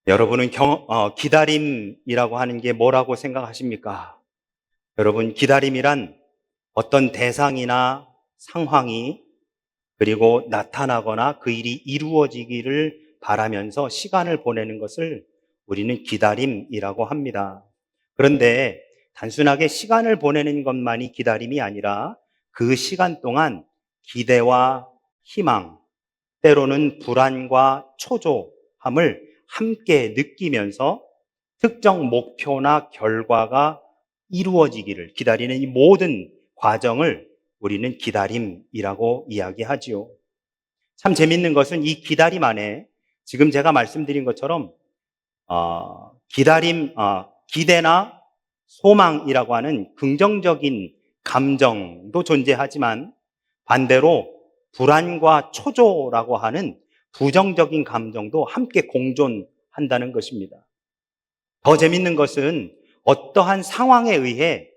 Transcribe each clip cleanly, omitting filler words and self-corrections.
여러분은 기다림이라고 하는 게 뭐라고 생각하십니까? 여러분, 기다림이란 어떤 대상이나 상황이 그리고 나타나거나 그 일이 이루어지기를 바라면서 시간을 보내는 것을 우리는 기다림이라고 합니다. 그런데 단순하게 시간을 보내는 것만이 기다림이 아니라 그 시간 동안 기대와 희망, 때로는 불안과 초조함을 함께 느끼면서 특정 목표나 결과가 이루어지기를 기다리는 이 모든 과정을 우리는 기다림이라고 이야기하지요. 참 재밌는 것은 이 기다림 안에 지금 제가 말씀드린 것처럼 기대나 소망이라고 하는 긍정적인 감정도 존재하지만 반대로 불안과 초조라고 하는 부정적인 감정도 함께 공존한다는 것입니다. 더 재밌는 것은 어떠한 상황에 의해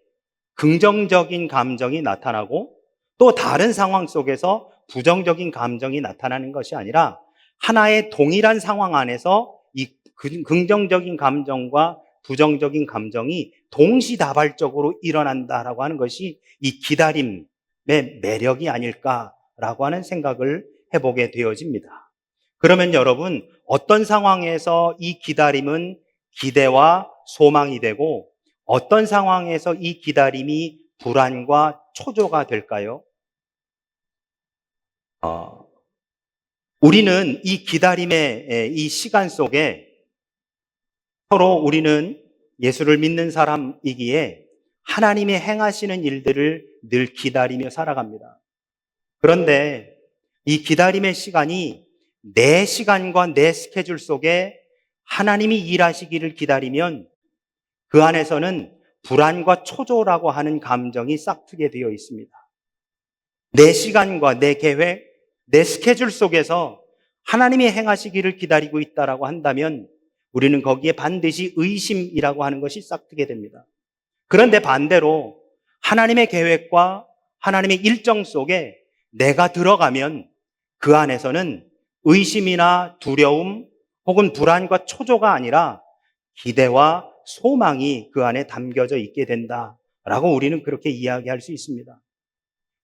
긍정적인 감정이 나타나고 또 다른 상황 속에서 부정적인 감정이 나타나는 것이 아니라 하나의 동일한 상황 안에서 이 긍정적인 감정과 부정적인 감정이 동시다발적으로 일어난다라고 하는 것이 이 기다림의 매력이 아닐까라고 하는 생각을 해보게 되어집니다. 그러면 여러분, 어떤 상황에서 이 기다림은 기대와 소망이 되고 어떤 상황에서 이 기다림이 불안과 초조가 될까요? 우리는 이 기다림의 이 시간 속에 서로 우리는 예수를 믿는 사람이기에 하나님이 행하시는 일들을 늘 기다리며 살아갑니다. 그런데 이 기다림의 시간이 내 시간과 내 스케줄 속에 하나님이 일하시기를 기다리면 그 안에서는 불안과 초조라고 하는 감정이 싹트게 되어 있습니다. 내 시간과 내 계획, 내 스케줄 속에서 하나님이 행하시기를 기다리고 있다라고 한다면 우리는 거기에 반드시 의심이라고 하는 것이 싹트게 됩니다. 그런데 반대로 하나님의 계획과 하나님의 일정 속에 내가 들어가면 그 안에서는 의심이나 두려움 혹은 불안과 초조가 아니라 기대와 소망이 그 안에 담겨져 있게 된다라고 우리는 그렇게 이야기할 수 있습니다.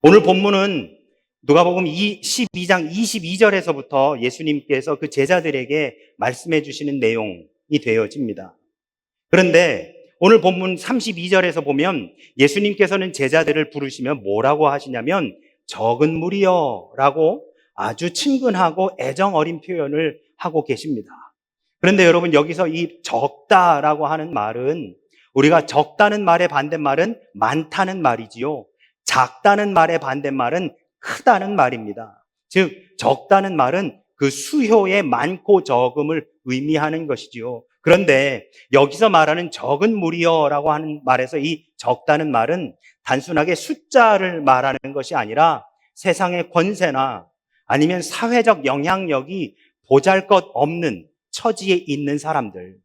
오늘 본문은 누가복음 12장 22절에서부터 예수님께서 그 제자들에게 말씀해 주시는 내용이 되어집니다. 그런데 오늘 본문 32절에서 보면 예수님께서는 제자들을 부르시며 뭐라고 하시냐면 적은 무리여 라고 아주 친근하고 애정 어린 표현을 하고 계십니다. 그런데 여러분, 여기서 이 적다라고 하는 말은 우리가 적다는 말의 반대말은 많다는 말이지요. 작다는 말의 반대말은 크다는 말입니다. 즉 적다는 말은 그 수효의 많고 적음을 의미하는 것이지요. 그런데 여기서 말하는 적은 무리여라고 하는 말에서 이 적다는 말은 단순하게 숫자를 말하는 것이 아니라 세상의 권세나 아니면 사회적 영향력이 보잘것없는 처지에 있는 사람들,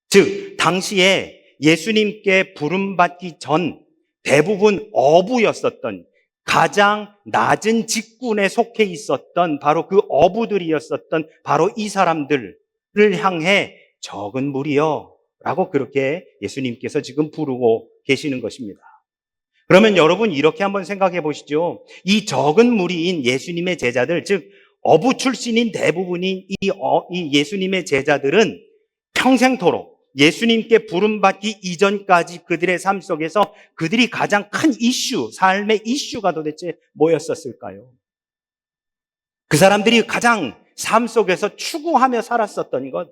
즉 당시에 예수님께 부름받기 전 대부분 어부였었던 가장 낮은 직군에 속해 있었던 바로 그 어부들이었었던 바로 이 사람들을 향해 적은 무리여 라고 그렇게 예수님께서 지금 부르고 계시는 것입니다. 그러면 여러분 이렇게 한번 생각해 보시죠. 이 적은 무리인 예수님의 제자들, 즉 어부 출신인 대부분인 이 예수님의 제자들은 평생토록 예수님께 부름받기 이전까지 그들의 삶 속에서 그들이 가장 큰 이슈, 삶의 이슈가 도대체 뭐였었을까요? 그 사람들이 가장 삶 속에서 추구하며 살았었던 것,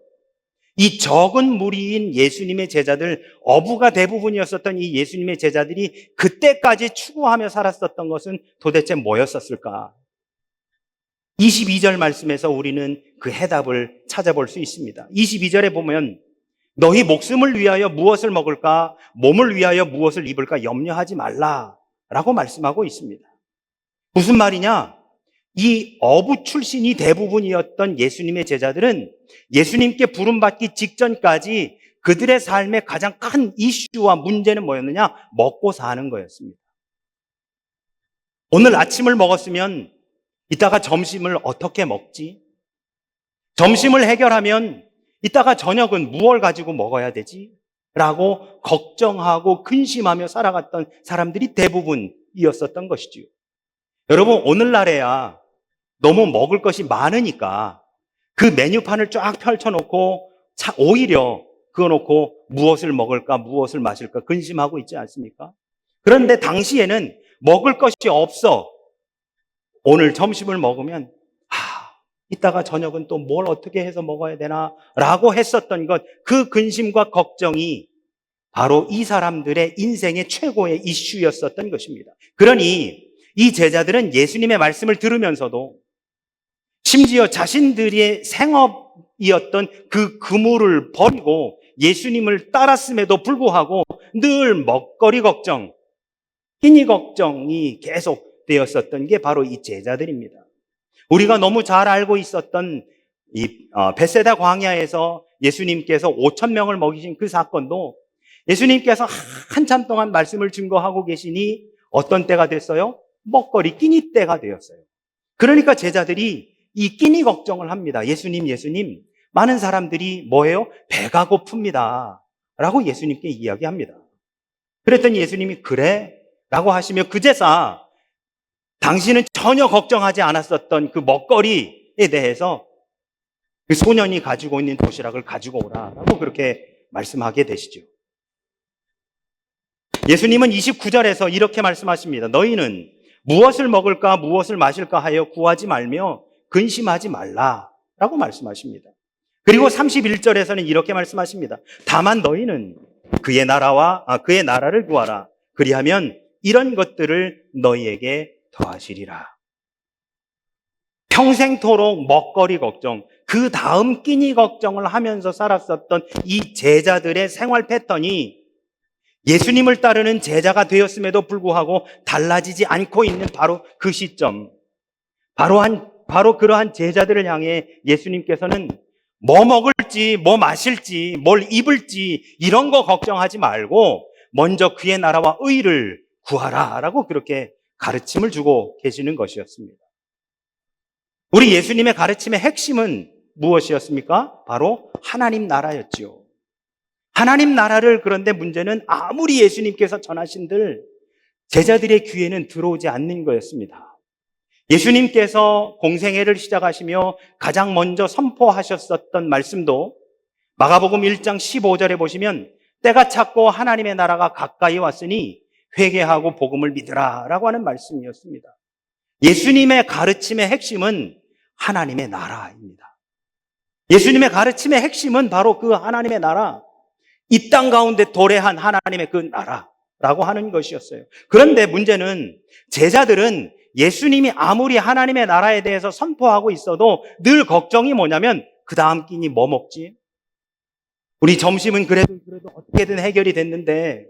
이 적은 무리인 예수님의 제자들, 어부가 대부분이었었던 이 예수님의 제자들이 그때까지 추구하며 살았었던 것은 도대체 뭐였었을까? 22절 말씀에서 우리는 그 해답을 찾아볼 수 있습니다. 22절에 보면 너희 목숨을 위하여 무엇을 먹을까? 몸을 위하여 무엇을 입을까? 염려하지 말라라고 말씀하고 있습니다. 무슨 말이냐? 이 어부 출신이 대부분이었던 예수님의 제자들은 예수님께 부름받기 직전까지 그들의 삶의 가장 큰 이슈와 문제는 뭐였느냐? 먹고 사는 거였습니다. 오늘 아침을 먹었으면 이따가 점심을 어떻게 먹지? 점심을 해결하면 이따가 저녁은 무엇을 가지고 먹어야 되지? 라고 걱정하고 근심하며 살아갔던 사람들이 대부분이었었던 것이지요. 여러분, 오늘날에야 너무 먹을 것이 많으니까 그 메뉴판을 쫙 펼쳐놓고 오히려 그거 놓고 무엇을 먹을까, 무엇을 마실까 근심하고 있지 않습니까? 그런데 당시에는 먹을 것이 없어. 오늘 점심을 먹으면 이따가 저녁은 또 뭘 어떻게 해서 먹어야 되나 라고 했었던 것, 그 근심과 걱정이 바로 이 사람들의 인생의 최고의 이슈였었던 것입니다. 그러니 이 제자들은 예수님의 말씀을 들으면서도 심지어 자신들의 생업이었던 그 그물을 버리고 예수님을 따랐음에도 불구하고 늘 먹거리 걱정, 끼니 걱정이 계속되었었던 게 바로 이 제자들입니다. 우리가 너무 잘 알고 있었던 이 벳세다 광야에서 예수님께서 5천 명을 먹이신 그 사건도 예수님께서 한참 동안 말씀을 증거하고 계시니 어떤 때가 됐어요? 먹거리 끼니 때가 되었어요. 그러니까 제자들이 이 끼니 걱정을 합니다. 예수님, 많은 사람들이 뭐예요? 배가 고픕니다 라고 예수님께 이야기합니다. 그랬더니 예수님이 그래? 라고 하시며 그제서 당신은 전혀 걱정하지 않았었던 그 먹거리에 대해서 그 소년이 가지고 있는 도시락을 가지고 오라 라고 그렇게 말씀하게 되시죠. 예수님은 29절에서 이렇게 말씀하십니다. 너희는 무엇을 먹을까 무엇을 마실까 하여 구하지 말며 근심하지 말라 라고 말씀하십니다. 그리고 31절에서는 이렇게 말씀하십니다. 다만 너희는 그의 나라를 구하라. 그리하면 이런 것들을 너희에게 더하시리라. 평생토록 먹거리 걱정, 그 다음 끼니 걱정을 하면서 살았었던 이 제자들의 생활 패턴이 예수님을 따르는 제자가 되었음에도 불구하고 달라지지 않고 있는 바로 그 시점, 바로 그러한 제자들을 향해 예수님께서는 뭐 먹을지, 뭐 마실지, 뭘 입을지 이런 거 걱정하지 말고 먼저 그의 나라와 의를 구하라 라고 그렇게 가르침을 주고 계시는 것이었습니다. 우리 예수님의 가르침의 핵심은 무엇이었습니까? 바로 하나님 나라였지요. 하나님 나라를, 그런데 문제는 아무리 예수님께서 전하신들 제자들의 귀에는 들어오지 않는 거였습니다. 예수님께서 공생애를 시작하시며 가장 먼저 선포하셨었던 말씀도 마가복음 1장 15절에 보시면 때가 찼고 하나님의 나라가 가까이 왔으니 회개하고 복음을 믿으라 라고 하는 말씀이었습니다. 예수님의 가르침의 핵심은 하나님의 나라입니다. 예수님의 가르침의 핵심은 바로 그 하나님의 나라, 이 땅 가운데 도래한 하나님의 그 나라라고 하는 것이었어요. 그런데 문제는 제자들은 예수님이 아무리 하나님의 나라에 대해서 선포하고 있어도 늘 걱정이 뭐냐면 그 다음 끼니 뭐 먹지? 우리 점심은 그래도 어떻게든 해결이 됐는데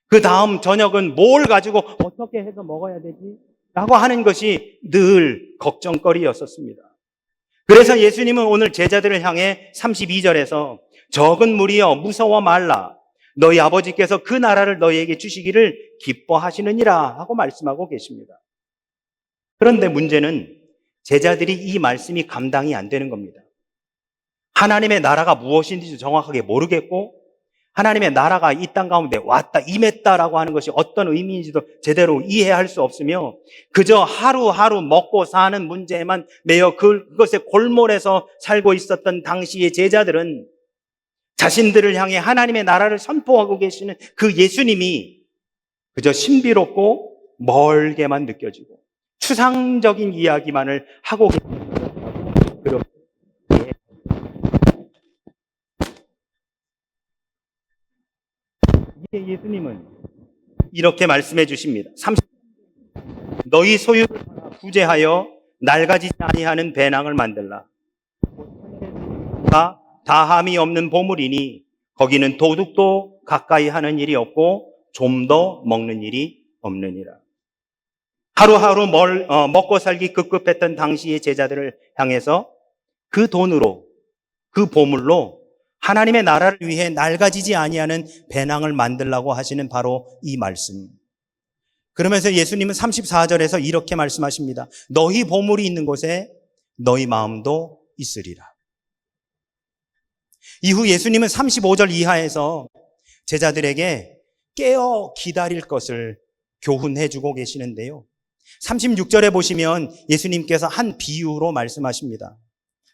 그 다음 저녁은 뭘 가지고 어떻게 해서 먹어야 되지? 라고 하는 것이 늘 걱정거리였었습니다. 그래서 예수님은 오늘 제자들을 향해 32절에서 적은 무리여 무서워 말라. 너희 아버지께서 그 나라를 너희에게 주시기를 기뻐하시느니라 하고 말씀하고 계십니다. 그런데 문제는 제자들이 이 말씀이 감당이 안 되는 겁니다. 하나님의 나라가 무엇인지 정확하게 모르겠고 하나님의 나라가 이 땅 가운데 왔다, 임했다라고 하는 것이 어떤 의미인지도 제대로 이해할 수 없으며 그저 하루하루 먹고 사는 문제에만 매여 그것에 골몰해서 살고 있었던 당시의 제자들은 자신들을 향해 하나님의 나라를 선포하고 계시는 그 예수님이 그저 신비롭고 멀게만 느껴지고 추상적인 이야기만을 하고 계시는 것이라고 이게 예수님은 이렇게 말씀해 주십니다. 너희 소유를 구제하여 낡아지지 아니하는 배낭을 만들라. 다함이 없는 보물이니 거기는 도둑도 가까이 하는 일이 없고 좀도 먹는 일이 없느니라. 하루하루 먹고 살기 급급했던 당시의 제자들을 향해서 그 돈으로, 그 보물로 하나님의 나라를 위해 낡아지지 아니하는 배낭을 만들라고 하시는 바로 이 말씀. 그러면서 예수님은 34절에서 이렇게 말씀하십니다. 너희 보물이 있는 곳에 너희 마음도 있으리라. 이후 예수님은 35절 이하에서 제자들에게 깨어 기다릴 것을 교훈해 주고 계시는데요. 36절에 보시면 예수님께서 한 비유로 말씀하십니다.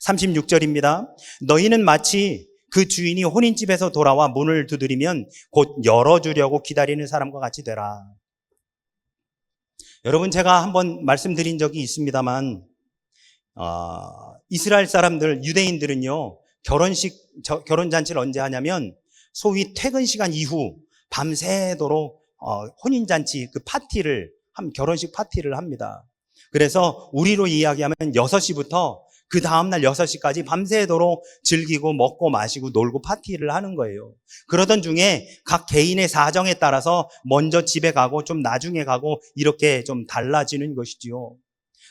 36절입니다. 너희는 마치 그 주인이 혼인집에서 돌아와 문을 두드리면 곧 열어주려고 기다리는 사람과 같이 되라. 여러분, 제가 한번 말씀드린 적이 있습니다만 이스라엘 사람들, 유대인들은요, 결혼잔치를 언제 하냐면 소위 퇴근 시간 이후 밤새도록 혼인잔치 그 파티를, 결혼식 파티를 합니다. 그래서 우리로 이야기하면 6시부터 그 다음날 6시까지 밤새도록 즐기고 먹고 마시고 놀고 파티를 하는 거예요. 그러던 중에 각 개인의 사정에 따라서 먼저 집에 가고 좀 나중에 가고 이렇게 좀 달라지는 것이지요.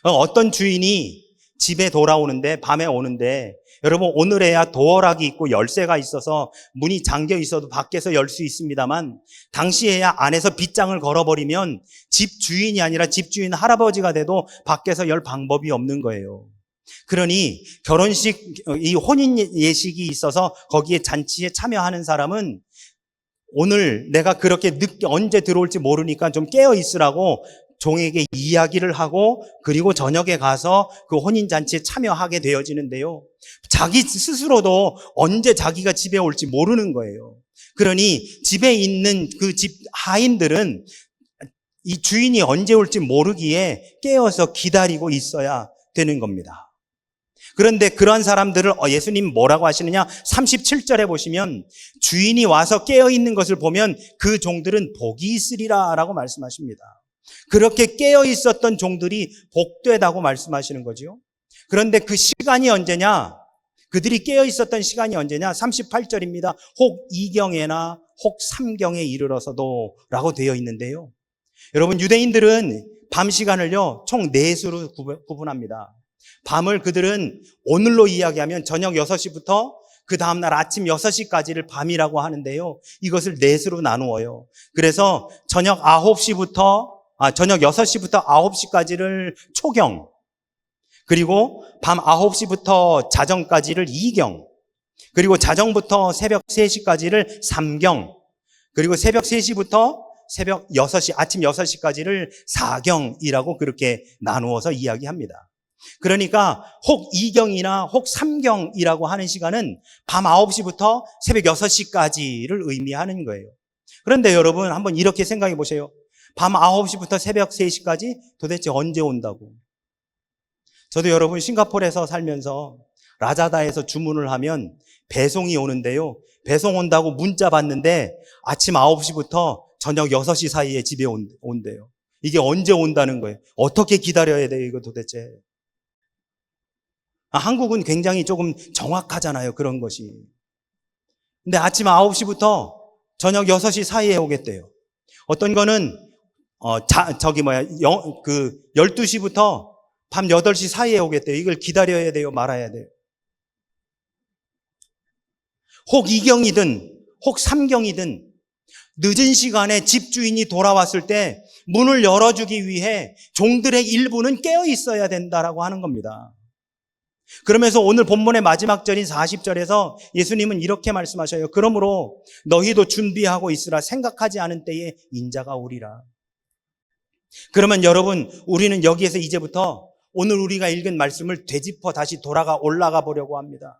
어떤 주인이 집에 돌아오는데, 밤에 오는데, 여러분 오늘에야 도어락이 있고 열쇠가 있어서 문이 잠겨 있어도 밖에서 열 수 있습니다만, 당시에야 안에서 빗장을 걸어버리면 집 주인이 아니라 집주인 할아버지가 돼도 밖에서 열 방법이 없는 거예요. 그러니 결혼식, 이 혼인 예식이 있어서 거기에 잔치에 참여하는 사람은 오늘 내가 그렇게 늦게 언제 들어올지 모르니까 좀 깨어 있으라고 종에게 이야기를 하고, 그리고 저녁에 가서 그 혼인잔치에 참여하게 되어지는데요. 자기 스스로도 언제 자기가 집에 올지 모르는 거예요. 그러니 집에 있는 그 집 하인들은 이 주인이 언제 올지 모르기에 깨어서 기다리고 있어야 되는 겁니다. 그런데 그러한 사람들을 예수님 뭐라고 하시느냐? 37절에 보시면 주인이 와서 깨어있는 것을 보면 그 종들은 복이 있으리라 라고 말씀하십니다. 그렇게 깨어 있었던 종들이 복되다고 말씀하시는 거죠. 그런데 그 시간이 언제냐? 그들이 깨어 있었던 시간이 언제냐? 38절입니다. 혹 2경에나 혹 3경에 이르러서도 라고 되어 있는데요. 여러분, 유대인들은 밤 시간을요 총 4수로 구분합니다. 밤을 그들은 오늘로 이야기하면 저녁 6시부터 그 다음날 아침 6시까지를 밤이라고 하는데요. 이것을 4수로 나누어요. 그래서 저녁 6시부터 9시까지를 초경, 그리고 밤 9시부터 자정까지를 2경, 그리고 자정부터 새벽 3시까지를 3경, 그리고 새벽 3시부터 새벽 6시, 아침 6시까지를 4경이라고 그렇게 나누어서 이야기합니다. 그러니까 혹 2경이나 혹 3경이라고 하는 시간은 밤 9시부터 새벽 6시까지를 의미하는 거예요. 그런데 여러분 한번 이렇게 생각해 보세요. 밤 9시부터 새벽 3시까지 도대체 언제 온다고? 저도 여러분 싱가포르에서 살면서 라자다에서 주문을 하면 배송이 오는데요. 배송 온다고 문자 받는데 아침 9시부터 저녁 6시 사이에 집에 온대요. 이게 언제 온다는 거예요? 어떻게 기다려야 돼요, 이거 도대체? 한국은 굉장히 조금 정확하잖아요, 그런 것이. 근데 아침 9시부터 저녁 6시 사이에 오겠대요. 어떤 거는 12시부터 밤 8시 사이에 오겠대요. 이걸 기다려야 돼요, 말아야 돼요? 혹 2경이든 혹 3경이든 늦은 시간에 집주인이 돌아왔을 때 문을 열어주기 위해 종들의 일부는 깨어 있어야 된다라고 하는 겁니다. 그러면서 오늘 본문의 마지막 절인 40절에서 예수님은 이렇게 말씀하셔요. 그러므로 너희도 준비하고 있으라. 생각하지 않은 때에 인자가 오리라. 그러면 여러분, 우리는 여기에서 이제부터 오늘 우리가 읽은 말씀을 되짚어 다시 올라가 보려고 합니다.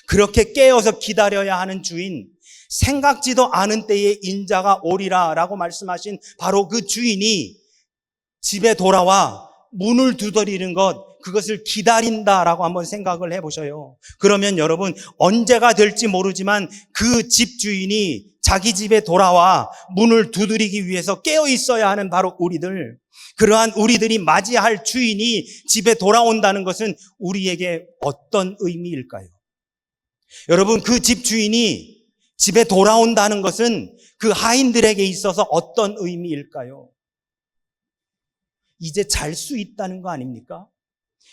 그렇게 깨어서 기다려야 하는 주인, 생각지도 않은 때에 인자가 오리라 라고 말씀하신 바로 그 주인이 집에 돌아와 문을 두드리는 것, 그것을 기다린다라고 한번 생각을 해보셔요. 그러면 여러분, 언제가 될지 모르지만 그 집주인이 자기 집에 돌아와 문을 두드리기 위해서 깨어 있어야 하는 바로 우리들, 그러한 우리들이 맞이할 주인이 집에 돌아온다는 것은 우리에게 어떤 의미일까요? 여러분, 그 집주인이 집에 돌아온다는 것은 그 하인들에게 있어서 어떤 의미일까요? 이제 잘 수 있다는 거 아닙니까?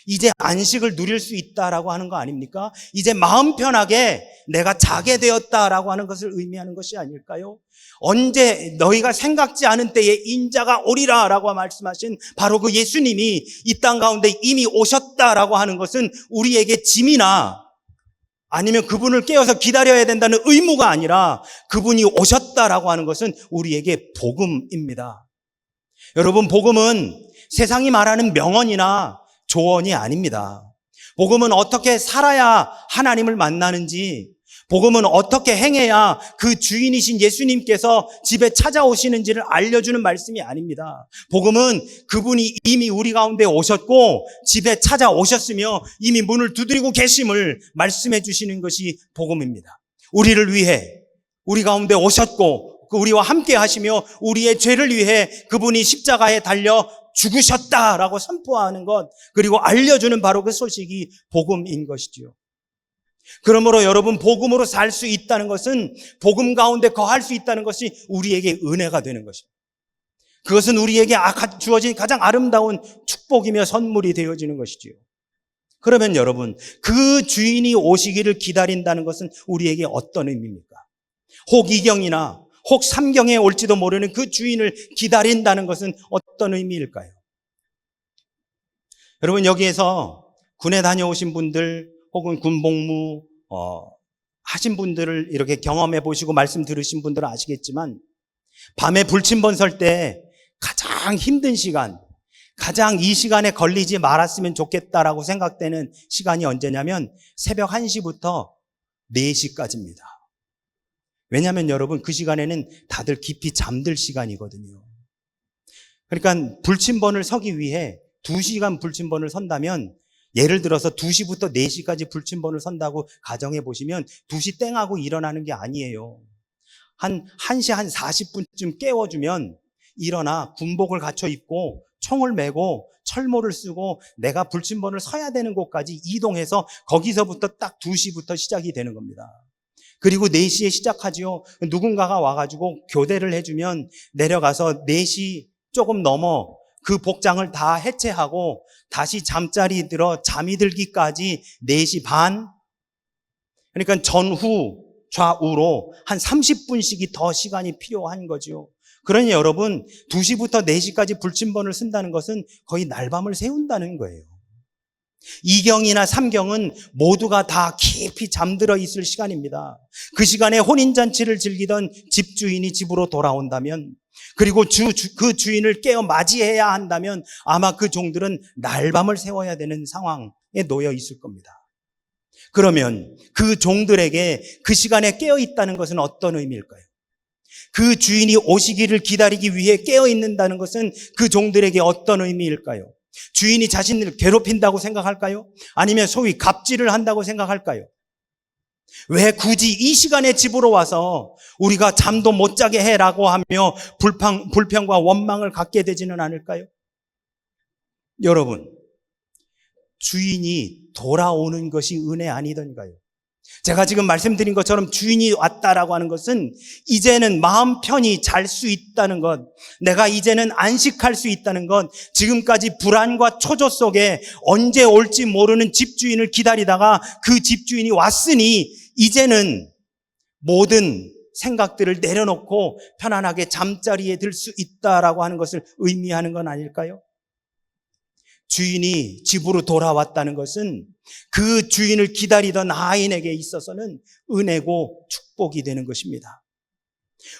이제 안식을 누릴 수 있다라고 하는 거 아닙니까? 이제 마음 편하게 내가 자게 되었다라고 하는 것을 의미하는 것이 아닐까요? 언제 너희가 생각지 않은 때에 인자가 오리라라고 말씀하신 바로 그 예수님이 이 땅 가운데 이미 오셨다라고 하는 것은 우리에게 짐이나 아니면 그분을 깨워서 기다려야 된다는 의무가 아니라 그분이 오셨다라고 하는 것은 우리에게 복음입니다. 여러분, 복음은 세상이 말하는 명언이나 조언이 아닙니다. 복음은 어떻게 살아야 하나님을 만나는지, 복음은 어떻게 행해야 그 주인이신 예수님께서 집에 찾아오시는지를 알려주는 말씀이 아닙니다. 복음은 그분이 이미 우리 가운데 오셨고 집에 찾아오셨으며 이미 문을 두드리고 계심을 말씀해 주시는 것이 복음입니다. 우리를 위해 우리 가운데 오셨고 우리와 함께 하시며 우리의 죄를 위해 그분이 십자가에 달려 죽으셨다라고 선포하는 것, 그리고 알려주는 바로 그 소식이 복음인 것이지요. 그러므로 여러분, 복음으로 살 수 있다는 것은, 복음 가운데 거할 수 있다는 것이 우리에게 은혜가 되는 것입니다. 그것은 우리에게 주어진 가장 아름다운 축복이며 선물이 되어지는 것이지요. 그러면 여러분, 그 주인이 오시기를 기다린다는 것은 우리에게 어떤 의미입니까? 혹 2경이나 혹 3경에 올지도 모르는 그 주인을 기다린다는 것은 어떤 의미일까요? 여러분, 여기에서 군에 다녀오신 분들 혹은 군복무 하신 분들을 이렇게 경험해 보시고 말씀 들으신 분들은 아시겠지만, 밤에 불침번 설 때 가장 힘든 시간, 가장 이 시간에 걸리지 말았으면 좋겠다라고 생각되는 시간이 언제냐면 새벽 1시부터 4시까지입니다. 왜냐하면 여러분, 그 시간에는 다들 깊이 잠들 시간이거든요. 그러니까 불침번을 서기 위해 2시간 불침번을 선다면, 예를 들어서 2시부터 4시까지 불침번을 선다고 가정해 보시면 2시 땡하고 일어나는 게 아니에요. 한 1시 한 40분쯤 깨워주면 일어나 군복을 갖춰 입고 총을 메고 철모를 쓰고 내가 불침번을 서야 되는 곳까지 이동해서 거기서부터 딱 2시부터 시작이 되는 겁니다. 그리고 4시에 시작하지요. 누군가가 와가지고 교대를 해주면 내려가서 4시 조금 넘어 그 복장을 다 해체하고 다시 잠자리 들어 잠이 들기까지 4시 반, 그러니까 전후 좌우로 한 30분씩이 더 시간이 필요한 거죠. 그러니 여러분, 2시부터 4시까지 불침번을 쓴다는 것은 거의 날밤을 새운다는 거예요. 2경이나 3경은 모두가 다 깊이 잠들어 있을 시간입니다. 그 시간에 혼인잔치를 즐기던 집주인이 집으로 돌아온다면, 그리고 그 주인을 깨어 맞이해야 한다면 아마 그 종들은 날밤을 새워야 되는 상황에 놓여 있을 겁니다. 그러면 그 종들에게 그 시간에 깨어 있다는 것은 어떤 의미일까요? 그 주인이 오시기를 기다리기 위해 깨어 있는다는 것은 그 종들에게 어떤 의미일까요? 주인이 자신을 괴롭힌다고 생각할까요? 아니면 소위 갑질을 한다고 생각할까요? 왜 굳이 이 시간에 집으로 와서 우리가 잠도 못 자게 해라고 하며 불평과 원망을 갖게 되지는 않을까요? 여러분, 주인이 돌아오는 것이 은혜 아니던가요? 제가 지금 말씀드린 것처럼 주인이 왔다라고 하는 것은 이제는 마음 편히 잘 수 있다는 것, 내가 이제는 안식할 수 있다는 것, 지금까지 불안과 초조 속에 언제 올지 모르는 집주인을 기다리다가 그 집주인이 왔으니 이제는 모든 생각들을 내려놓고 편안하게 잠자리에 들 수 있다라고 하는 것을 의미하는 건 아닐까요? 주인이 집으로 돌아왔다는 것은 그 주인을 기다리던 하인에게 있어서는 은혜고 축복이 되는 것입니다.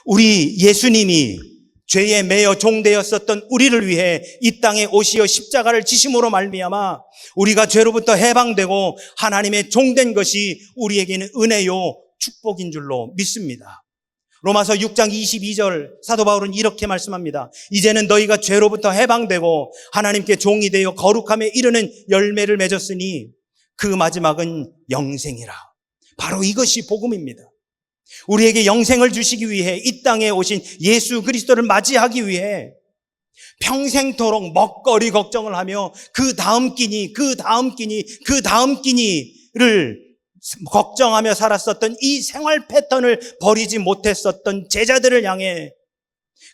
우리 예수님이 죄에 매여 종되었었던 우리를 위해 이 땅에 오시어 십자가를 지심으로 말미암아 우리가 죄로부터 해방되고 하나님의 종된 것이 우리에게는 은혜요 축복인 줄로 믿습니다. 로마서 6장 22절 사도 바울은 이렇게 말씀합니다. 이제는 너희가 죄로부터 해방되고 하나님께 종이 되어 거룩함에 이르는 열매를 맺었으니 그 마지막은 영생이라. 바로 이것이 복음입니다. 우리에게 영생을 주시기 위해 이 땅에 오신 예수 그리스도를 맞이하기 위해 평생토록 먹거리 걱정을 하며 그 다음 끼니를 걱정하며 살았었던 이 생활 패턴을 버리지 못했었던 제자들을 향해,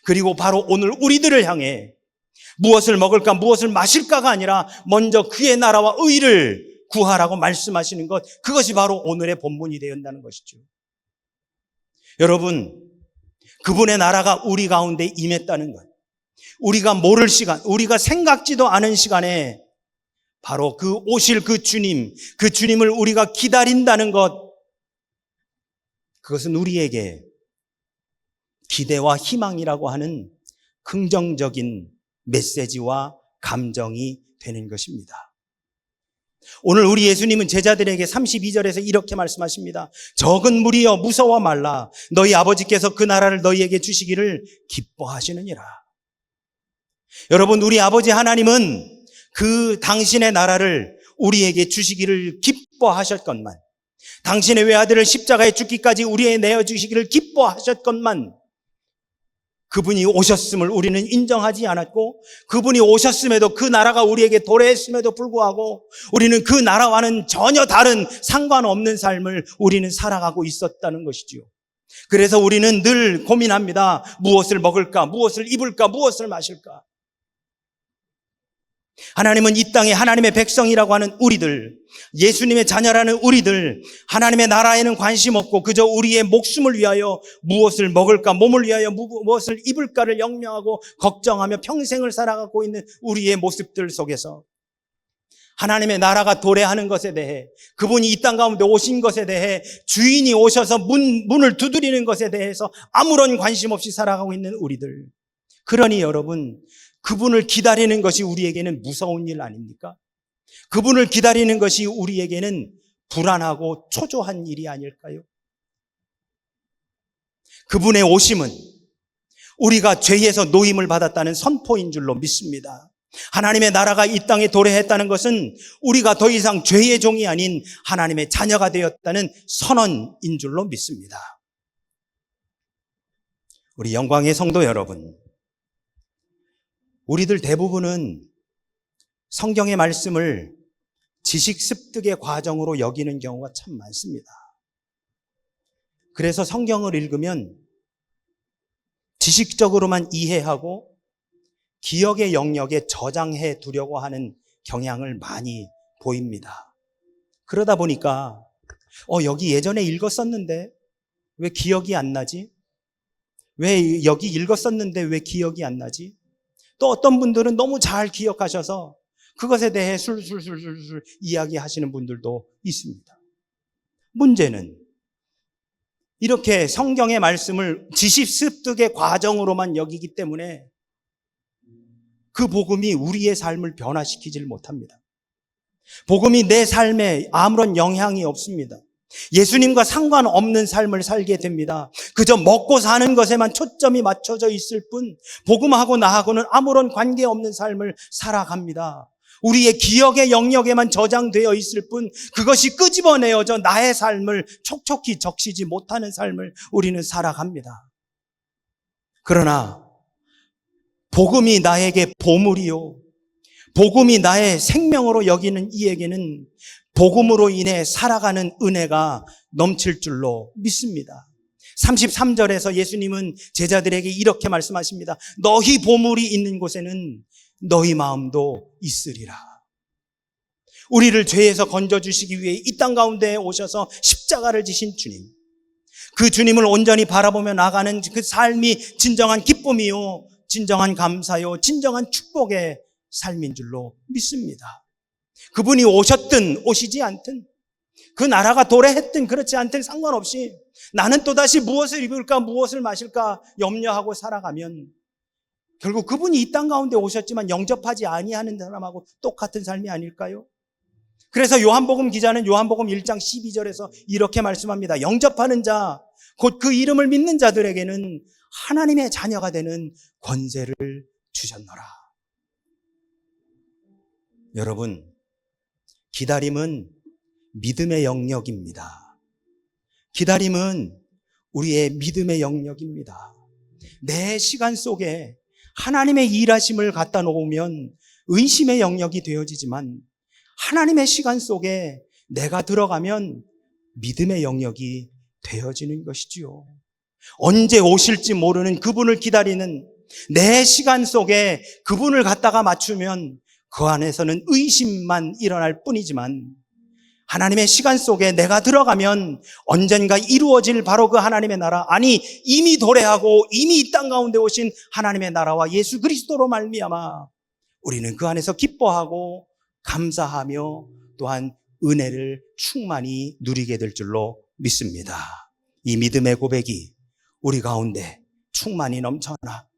그리고 바로 오늘 우리들을 향해 무엇을 먹을까 무엇을 마실까가 아니라 먼저 그의 나라와 의를 구하라고 말씀하시는 것, 그것이 바로 오늘의 본문이 되었다는 것이죠. 여러분, 그분의 나라가 우리 가운데 임했다는 것, 우리가 모를 시간, 우리가 생각지도 않은 시간에 바로 그 오실 그 주님을 우리가 기다린다는 것, 그것은 우리에게 기대와 희망이라고 하는 긍정적인 메시지와 감정이 되는 것입니다. 오늘 우리 예수님은 제자들에게 32절에서 이렇게 말씀하십니다. 적은 무리여 무서워 말라. 너희 아버지께서 그 나라를 너희에게 주시기를 기뻐하시느니라. 여러분, 우리 아버지 하나님은 그 당신의 나라를 우리에게 주시기를 기뻐하셨건만, 당신의 외아들을 십자가에 죽기까지 우리에게 내어주시기를 기뻐하셨건만, 그분이 오셨음을 우리는 인정하지 않았고, 그분이 오셨음에도 그 나라가 우리에게 도래했음에도 불구하고 우리는 그 나라와는 전혀 다른 상관없는 삶을 우리는 살아가고 있었다는 것이지요. 그래서 우리는 늘 고민합니다. 무엇을 먹을까? 무엇을 입을까? 무엇을 마실까? 하나님은 이 땅에 하나님의 백성이라고 하는 우리들, 예수님의 자녀라는 우리들, 하나님의 나라에는 관심 없고 그저 우리의 목숨을 위하여 무엇을 먹을까, 몸을 위하여 무엇을 입을까를 영명하고 걱정하며 평생을 살아가고 있는 우리의 모습들 속에서 하나님의 나라가 도래하는 것에 대해, 그분이 이 땅 가운데 오신 것에 대해, 주인이 오셔서 문을 두드리는 것에 대해서 아무런 관심 없이 살아가고 있는 우리들. 그러니 여러분, 그분을 기다리는 것이 우리에게는 무서운 일 아닙니까? 그분을 기다리는 것이 우리에게는 불안하고 초조한 일이 아닐까요? 그분의 오심은 우리가 죄에서 노임을 받았다는 선포인 줄로 믿습니다. 하나님의 나라가 이 땅에 도래했다는 것은 우리가 더 이상 죄의 종이 아닌 하나님의 자녀가 되었다는 선언인 줄로 믿습니다. 우리 영광의 성도 여러분, 우리들 대부분은 성경의 말씀을 지식 습득의 과정으로 여기는 경우가 참 많습니다. 그래서 성경을 읽으면 지식적으로만 이해하고 기억의 영역에 저장해 두려고 하는 경향을 많이 보입니다. 그러다 보니까 여기 예전에 읽었었는데 왜 기억이 안 나지? 왜 여기 읽었었는데 왜 기억이 안 나지? 또 어떤 분들은 너무 잘 기억하셔서 그것에 대해 술술술술 이야기하시는 분들도 있습니다. 문제는 이렇게 성경의 말씀을 지식 습득의 과정으로만 여기기 때문에 그 복음이 우리의 삶을 변화시키질 못합니다. 복음이 내 삶에 아무런 영향이 없습니다. 예수님과 상관없는 삶을 살게 됩니다. 그저 먹고 사는 것에만 초점이 맞춰져 있을 뿐 복음하고 나하고는 아무런 관계없는 삶을 살아갑니다. 우리의 기억의 영역에만 저장되어 있을 뿐 그것이 끄집어내어져 나의 삶을 촉촉히 적시지 못하는 삶을 우리는 살아갑니다. 그러나 복음이 나에게 보물이요, 복음이 나의 생명으로 여기는 이에게는 복음으로 인해 살아가는 은혜가 넘칠 줄로 믿습니다. 33절에서 예수님은 제자들에게 이렇게 말씀하십니다. 너희 보물이 있는 곳에는 너희 마음도 있으리라. 우리를 죄에서 건져주시기 위해 이 땅 가운데에 오셔서 십자가를 지신 주님, 그 주님을 온전히 바라보며 나가는 그 삶이 진정한 기쁨이요, 진정한 감사요, 진정한 축복의 삶인 줄로 믿습니다. 그분이 오셨든 오시지 않든, 그 나라가 도래했든 그렇지 않든 상관없이 나는 또다시 무엇을 입을까 무엇을 마실까 염려하고 살아가면 결국 그분이 이 땅 가운데 오셨지만 영접하지 아니하는 사람하고 똑같은 삶이 아닐까요? 그래서 요한복음 기자는 요한복음 1장 12절에서 이렇게 말씀합니다. 영접하는 자, 곧 그 이름을 믿는 자들에게는 하나님의 자녀가 되는 권세를 주셨노라. 여러분, 기다림은 믿음의 영역입니다. 기다림은 우리의 믿음의 영역입니다. 내 시간 속에 하나님의 일하심을 갖다 놓으면 의심의 영역이 되어지지만 하나님의 시간 속에 내가 들어가면 믿음의 영역이 되어지는 것이지요. 언제 오실지 모르는 그분을 기다리는 내 시간 속에 그분을 갖다가 맞추면 그 안에서는 의심만 일어날 뿐이지만 하나님의 시간 속에 내가 들어가면 언젠가 이루어질 바로 그 하나님의 나라, 아니 이미 도래하고 이미 이 땅 가운데 오신 하나님의 나라와 예수 그리스도로 말미암아 우리는 그 안에서 기뻐하고 감사하며 또한 은혜를 충만히 누리게 될 줄로 믿습니다. 이 믿음의 고백이 우리 가운데 충만히 넘쳐나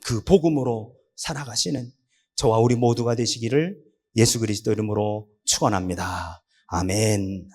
그 복음으로 살아가시는 저와 우리 모두가 되시기를 예수 그리스도 이름으로 축원합니다. 아멘.